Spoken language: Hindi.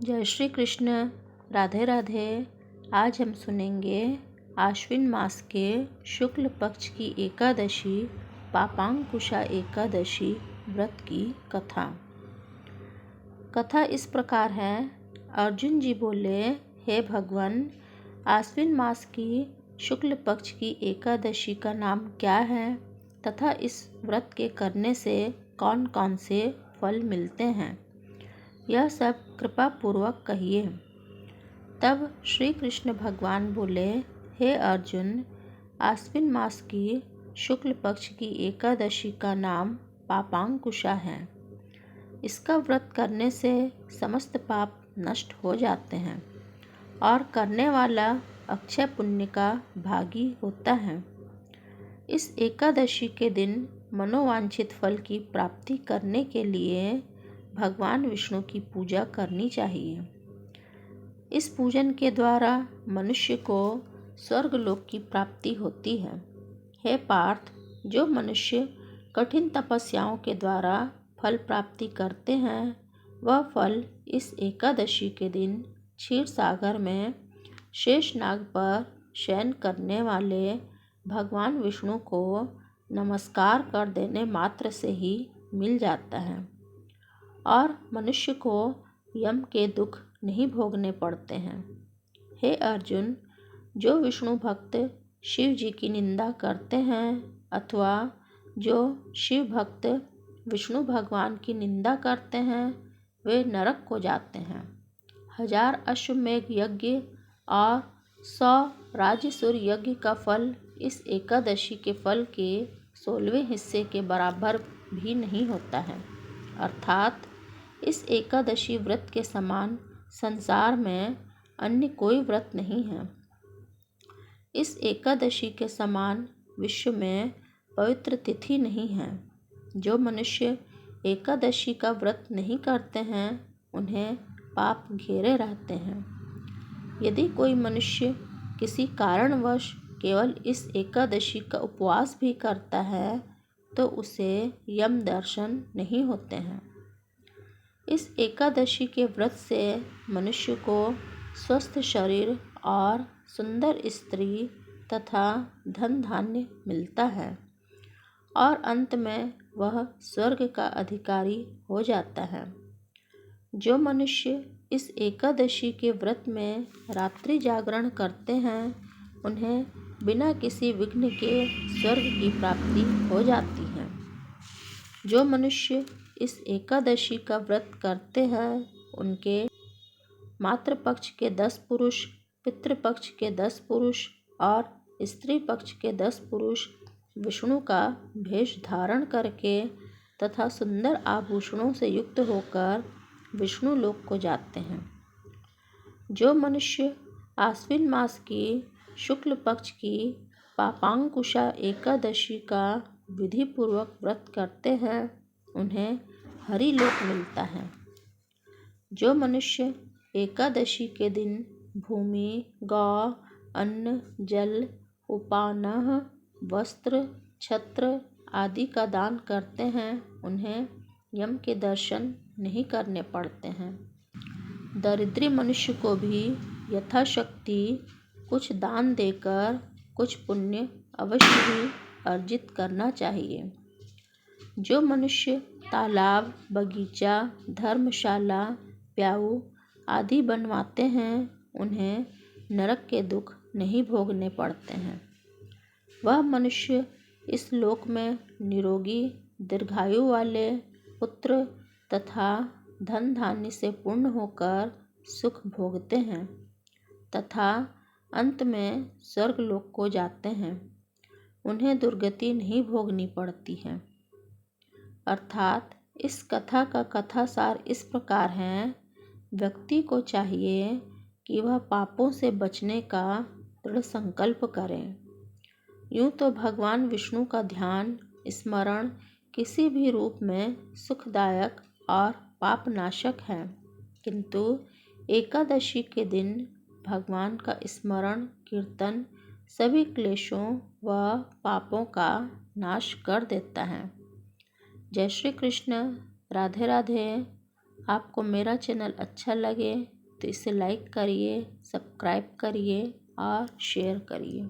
जय श्री कृष्ण। राधे राधे। आज हम सुनेंगे आश्विन मास के शुक्ल पक्ष की एकादशी पापांकुशा एकादशी व्रत की कथा। कथा इस प्रकार है। अर्जुन जी बोले, हे भगवान, आश्विन मास की शुक्ल पक्ष की एकादशी का नाम क्या है तथा इस व्रत के करने से कौन कौन से फल मिलते हैं, यह सब कृपा पूर्वक कहिए। तब श्री कृष्ण भगवान बोले, हे अर्जुन, आश्विन मास की शुक्ल पक्ष की एकादशी का नाम पापांकुशा है। इसका व्रत करने से समस्त पाप नष्ट हो जाते हैं और करने वाला अक्षय पुण्य का भागी होता है। इस एकादशी के दिन मनोवांछित फल की प्राप्ति करने के लिए भगवान विष्णु की पूजा करनी चाहिए। इस पूजन के द्वारा मनुष्य को स्वर्गलोक की प्राप्ति होती है। हे पार्थ, जो मनुष्य कठिन तपस्याओं के द्वारा फल प्राप्ति करते हैं, वह फल इस एकादशी के दिन क्षीर सागर में शेषनाग पर शयन करने वाले भगवान विष्णु को नमस्कार कर देने मात्र से ही मिल जाता है और मनुष्य को यम के दुख नहीं भोगने पड़ते हैं। हे अर्जुन, जो विष्णु भक्त शिव जी की निंदा करते हैं अथवा जो शिव भक्त विष्णु भगवान की निंदा करते हैं, वे नरक को जाते हैं। 1000 अश्वमेघ यज्ञ और 100 राजसूय यज्ञ का फल इस एकादशी के फल के 16वें हिस्से के बराबर भी नहीं होता है। अर्थात इस एकादशी व्रत के समान संसार में अन्य कोई व्रत नहीं है। इस एकादशी के समान विश्व में पवित्र तिथि नहीं है। जो मनुष्य एकादशी का व्रत नहीं करते हैं, उन्हें पाप घेरे रहते हैं। यदि कोई मनुष्य किसी कारणवश केवल इस एकादशी का उपवास भी करता है, तो उसे यम दर्शन नहीं होते हैं। इस एकादशी के व्रत से मनुष्य को स्वस्थ शरीर और सुंदर स्त्री तथा धन धान्य मिलता है और अंत में वह स्वर्ग का अधिकारी हो जाता है। जो मनुष्य इस एकादशी के व्रत में रात्रि जागरण करते हैं, उन्हें बिना किसी विघ्न के स्वर्ग की प्राप्ति हो जाती है। जो मनुष्य इस एकादशी का व्रत करते हैं, उनके मातृपक्ष के 10 पुरुष, पितृपक्ष के 10 पुरुष और स्त्री पक्ष के 10 पुरुष विष्णु का भेष धारण करके तथा सुंदर आभूषणों से युक्त होकर विष्णु लोक को जाते हैं। जो मनुष्य आश्विन मास की शुक्ल पक्ष की पापांकुशा एकादशी का विधि पूर्वक व्रत करते हैं, उन्हें हरि लोक मिलता है। जो मनुष्य एकादशी के दिन भूमि, गौ, अन्न, जल, उपानह, वस्त्र, छत्र आदि का दान करते हैं, उन्हें यम के दर्शन नहीं करने पड़ते हैं। दरिद्री मनुष्य को भी यथाशक्ति कुछ दान देकर कुछ पुण्य अवश्य ही अर्जित करना चाहिए। जो मनुष्य तालाब, बगीचा, धर्मशाला, प्याऊ आदि बनवाते हैं, उन्हें नरक के दुख नहीं भोगने पड़ते हैं। वह मनुष्य इस लोक में निरोगी, दीर्घायु वाले पुत्र तथा धन धान्य से पूर्ण होकर सुख भोगते हैं तथा अंत में स्वर्ग लोक को जाते हैं। उन्हें दुर्गति नहीं भोगनी पड़ती है। अर्थात इस कथा का कथासार इस प्रकार है। व्यक्ति को चाहिए कि वह पापों से बचने का दृढ़ संकल्प करें। यूँ तो भगवान विष्णु का ध्यान, स्मरण किसी भी रूप में सुखदायक और पापनाशक है, किंतु एकादशी के दिन भगवान का स्मरण कीर्तन सभी क्लेशों व पापों का नाश कर देता है। जय श्री कृष्ण। राधे राधे। आपको मेरा चैनल अच्छा लगे तो इसे लाइक करिए, सब्सक्राइब करिए और शेयर करिए।